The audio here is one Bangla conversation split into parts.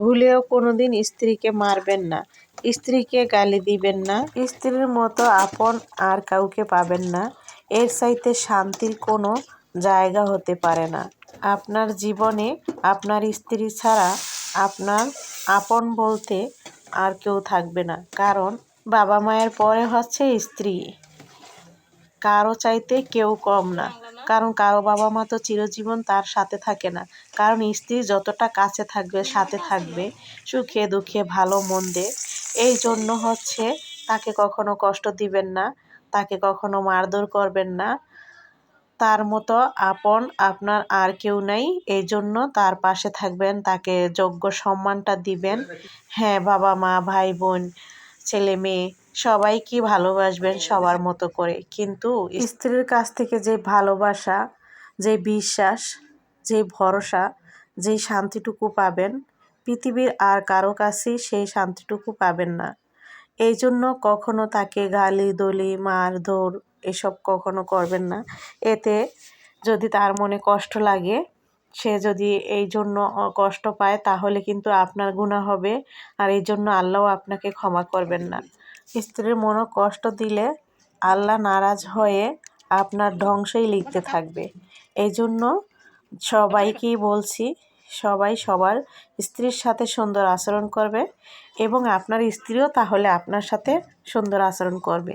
ভুলেও কোনোদিন স্ত্রীকে মারবেন না, স্ত্রীকে গালি দিবেন না। স্ত্রীর মতো আপন আর কাউকে পাবেন না। এর চাইতে শান্তির কোনো জায়গা হতে পারে না। আপনার জীবনে আপনার স্ত্রী ছাড়া আপনার আপন বলতে আর কেউ থাকবে না। কারণ বাবা মায়ের পরে হচ্ছে স্ত্রী। কারো চাইতে কেউ কম না। কারণ কারো বাবা মা তো চিরজীবন তার সাথে থাকে না। কারণ স্ত্রী যতটা কাছে থাকবে, সাথে থাকবে, সুখে দুঃখে ভালো মন্দে, এই জন্য হচ্ছে তাকে কখনো কষ্ট দিবেন না, তাকে কখনো মারধর করবেন না। তার মতো আপন আপনার আর কেউ নাই। এই জন্য তার পাশে থাকবেন, তাকে যোগ্য সম্মানটা দিবেন। হ্যাঁ, বাবা মা ভাই বোন ছেলে মেয়ে সবাইকে ভালোবাসবেন সবার মতো করে। কিন্তু স্ত্রীর কাছ থেকে যে ভালোবাসা, যে বিশ্বাস, যে ভরসা, যে শান্তিটুকু পাবেন, পৃথিবীর আর কারো কাছেই সেই শান্তিটুকু পাবেন না। এই জন্য কখনো তাকে গালি-দলি, মারধর এসব কখনো করবেন না। এতে যদি তার মনে কষ্ট লাগে, সে যদি এই জন্য কষ্ট পায়, তাহলে কিন্তু আপনার গুনাহ হবে। আর এই জন্য আল্লাহও আপনাকে ক্ষমা করবেন না। স্ত্রীর মনে কষ্ট দিলে আল্লাহ নারাজ হয়ে আপনার ধ্বংসই লিখতে থাকবে। এই জন্য সবাইকেই বলছি, সবাই সবার স্ত্রীর সাথে সুন্দর আচরণ করবে এবং আপনার স্ত্রীও তাহলে আপনার সাথে সুন্দর আচরণ করবে।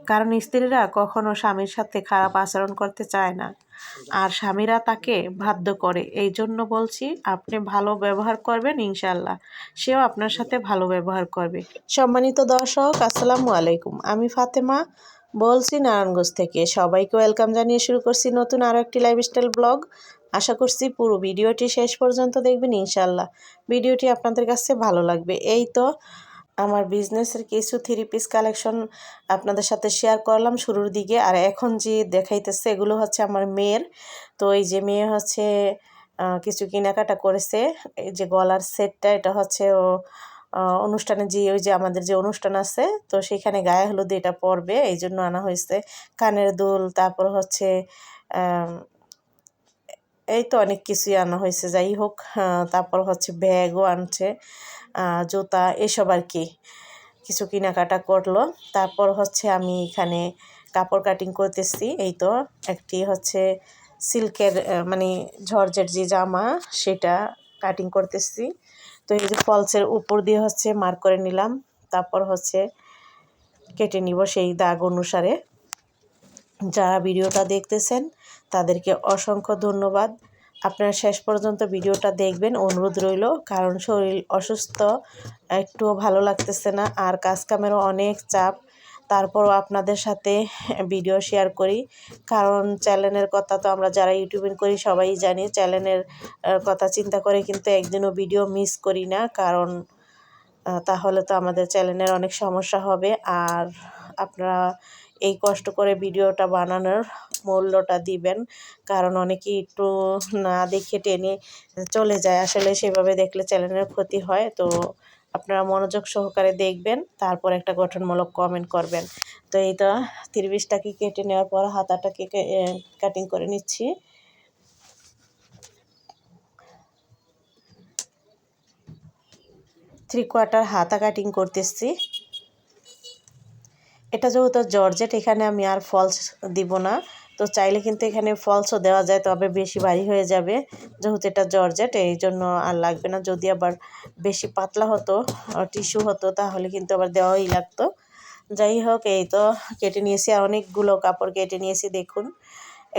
কারণ স্ত্রীরা কখনো স্বামীর সাথে খারাপ আচরণ করতে চায় না, আর স্বামীরা তাকে বাধ্য করে। এই জন্য বলছি, আপনি ভালো ব্যবহার করবেন, ইনশাআল্লাহ সেও আপনার সাথে ভালো ব্যবহার করবে। সম্মানিত দর্শক, আসসালামু আলাইকুম। আমি ফাতেমা বলছি নারায়ণগঞ্জ থেকে। সবাইকে ওয়েলকাম জানিয়ে শুরু করছি নতুন আরও একটি লাইফস্টাইল ব্লগ। আশা করছি পুরো ভিডিওটি শেষ পর্যন্ত দেখবেন, ইনশাআল্লাহ ভিডিওটি আপনাদের কাছে ভালো লাগবে। এই তো আমার বিজনেসের কিছু 3 পিস কালেকশন আপনাদের সাথে শেয়ার করলাম শুরুর দিকে। আর এখন যে দেখাইতেছে এগুলো হচ্ছে আমার মেয়ের। তো এই যে মেয়ে হচ্ছে কিছু কেনাকাটা করেছে। এই যে গলার সেটটা, এটা হচ্ছে ও অনুষ্ঠানে যে ওই যে আমাদের যে অনুষ্ঠান আছে, তো সেখানে গায়ে হলুদে এটা পরবে, এই জন্য আনা হয়েছে। কানের দুল, তারপর হচ্ছে এই তো অনেক কিছুই আনা হয়েছে। যাই হোক, তারপর হচ্ছে ব্যাগও আনছে, জুতা এসব আর কি কিছু কেনাকাটা করলো। তারপর হচ্ছে আমি এখানে কাপড় কাটিং করতেছি। এই তো একটি হচ্ছে সিল্কের মানে জর্জেট যে জামা, সেটা কাটিং করতেছি। তো এই যে ফলসের উপর দিয়ে হচ্ছে মার্ক করে নিলাম, তারপর হচ্ছে কেটে নিব সেই দাগ অনুসারে। যারা ভিডিওটা দেখতেছেন তাদেরকে অসংখ্য ধন্যবাদ। আপনারা শেষ পর্যন্ত ভিডিওটা দেখবেন, অনুরোধ রইল। কারণ শরীর অসুস্থ, একটুও ভালো লাগতেছে না, আর কাজকামেরও অনেক চাপ। তারপরও আপনাদের সাথে ভিডিও শেয়ার করি, কারণ চ্যানেলের কথা তো আমরা যারা ইউটিউবিং করি সবাই জানি। চ্যানেলের কথা চিন্তা করে কিন্তু একদিনও ভিডিও মিস করি না, কারণ তাহলে তো আমাদের চ্যানেলের অনেক সমস্যা হবে। আর আপনারা এই কষ্ট করে ভিডিওটা বানানোর মূল্যটা দিবেন, কারণ অনেকেই একটু না দেখে টেনে চলে যায়। আসলে সেভাবে দেখলে চ্যানেলের ক্ষতি হয়। তো আপনারা মনোযোগ সহকারে দেখবেন, তারপর একটা গঠনমূলক কমেন্ট করবেন। তো এই তো 30টাকে কেটে নেওয়ার পর হাতাটাকে কাটিং করে নিচ্ছি। 3/4 হাতা কাটিং করতেছি। এটা যেহেতু জর্জেট, এখানে আমি আর ফলস দিব না। তো চাইলে কিন্তু এখানে ফলসও দেওয়া যায়, তবে বেশি ভারী হয়ে যাবে। যেহেতু এটা জর্জেট, এই জন্য আর লাগবে না। যদি আবার বেশি পাতলা হতো, টিস্যু হতো, তাহলে কিন্তু আবার দেওয়াই লাগতো। যাই হোক, এই তো কেটে নিয়েছি, আর অনেকগুলো কাপড় কেটে নিয়েছি। দেখুন,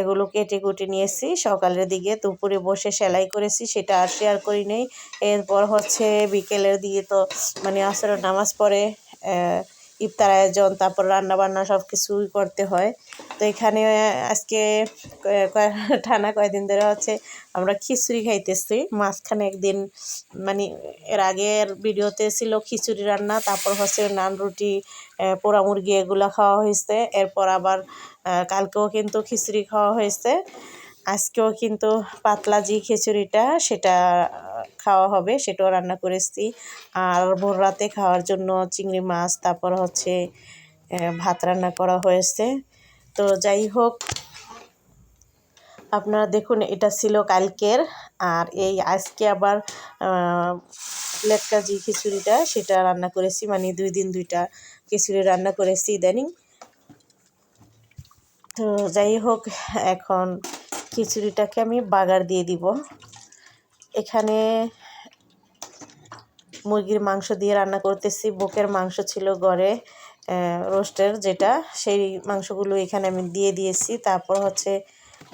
এগুলো কেটে কুটে নিয়েছি সকালের দিকে। দুপুরে বসে সেলাই করেছি, সেটা আর শেয়ার করি নেই। এরপর হচ্ছে বিকেলের দিকে তো মানে আসরের নামাজ পড়ে ইফতার আয়োজন, তারপর রান্নাবান্না সব কিছুই করতে হয়। তো এখানে আজকে টানা কয়েকদিন ধরে হচ্ছে আমরা খিচুড়ি খাইতেছি। মাঝখানে একদিন মানে এর আগের ভিডিওতে ছিল খিচুড়ি রান্না, তারপর হচ্ছে নান রুটি, পোড়া মুরগি এগুলো খাওয়া হয়েছে। এরপর আবার কালকেও কিন্তু খিচুড়ি খাওয়া হয়েছে। আজকেও কিন্তু পাতলা যে খিচুড়িটা সেটা খাওয়া হবে, সেটাও রান্না করেছি। আর ভোর রাতে খাওয়ার জন্য চিংড়ি মাছ, তারপর হচ্ছে ভাত রান্না করা হয়েছে। তো যাই হোক, আপনারা দেখুন, এটা ছিল কালকের। আর এই আজকে আবার লেটকা যে খিচুড়িটা সেটা রান্না করেছি, মানে 2 দিন 2টা খিচুড়ি রান্না করেছি ইদানিং। তো যাই হোক, এখন খিচুড়িটাকে আমি বাগার দিয়ে দিব। এখানে মুরগির মাংস দিয়ে রান্না করতেছি। বুকের মাংস ছিল ঘরে রোস্টের, যেটা সেই মাংসগুলো এখানে আমি দিয়ে দিয়েছি। তারপর হচ্ছে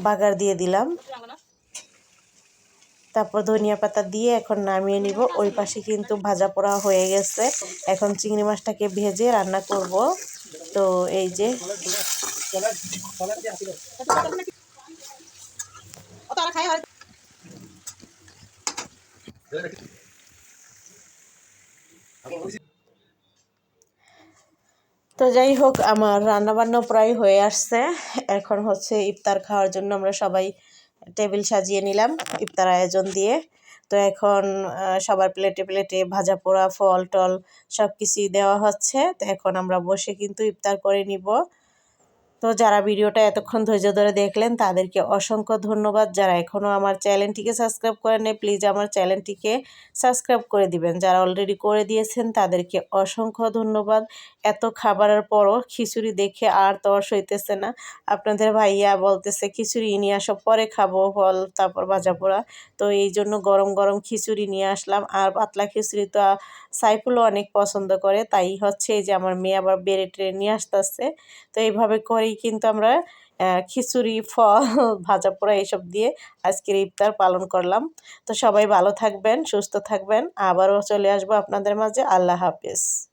বাগার দিয়ে দিলাম, তারপর ধনিয়া পাতা দিয়ে এখন নামিয়ে নিব। ওই পাশে কিন্তু ভাজা পোড়া হয়ে গেছে, এখন চিংড়ি মাছটাকে ভেজে রান্না করব। তো এই যে তো যাই হোক, আমার রান্নাবান্না প্রায় হয়ে আসছে। এখন হচ্ছে ইফতার খাওয়ার জন্য আমরা সবাই টেবিল সাজিয়ে নিলাম ইফতার আয়োজন দিয়ে। তো এখন সবার প্লেটে প্লেটে ভাজা পোড়া ফল টল সব কিছুই দেওয়া হচ্ছে। তো এখন আমরা বসে কিন্তু ইফতার করে নিব। তো যারা ভিডিওটা এতক্ষণ ধৈর্য ধরে দেখলেন তাদেরকে অসংখ্য ধন্যবাদ। যারা এখনও আমার চ্যানেলটিকে সাবস্ক্রাইব করেন নাই, প্লিজ আমার চ্যানেলটিকে সাবস্ক্রাইব করে দিবেন। যারা অলরেডি করে দিয়েছেন তাদেরকে অসংখ্য ধন্যবাদ। এত খাবারের পরও খিচুড়ি দেখে আর তর সইতেছে না। আপনাদের ভাইয়া বলতেছে খিচুড়ি নিয়ে আসো, পরে খাবো ফল তারপর ভাজা পোড়া। তো এই জন্য গরম গরম খিচুড়ি নিয়ে আসলাম। আর পাতলা খিচুড়ি তো সাইফুলও অনেক পছন্দ করে, তাই হচ্ছে এই যে আমার মেয়ে আবার বেড়ে টেড়ে নিয়ে আসতেছে। তো এইভাবে করেই কিন্তু আমরা খিচুড়ি ফল ভাজা পোড়া এইসব দিয়ে আজকের ইফতার পালন করলাম। তো সবাই ভালো থাকবেন, সুস্থ থাকবেন, আবারও চলে আসবো আপনাদের মাঝে। আল্লাহ হাফেজ।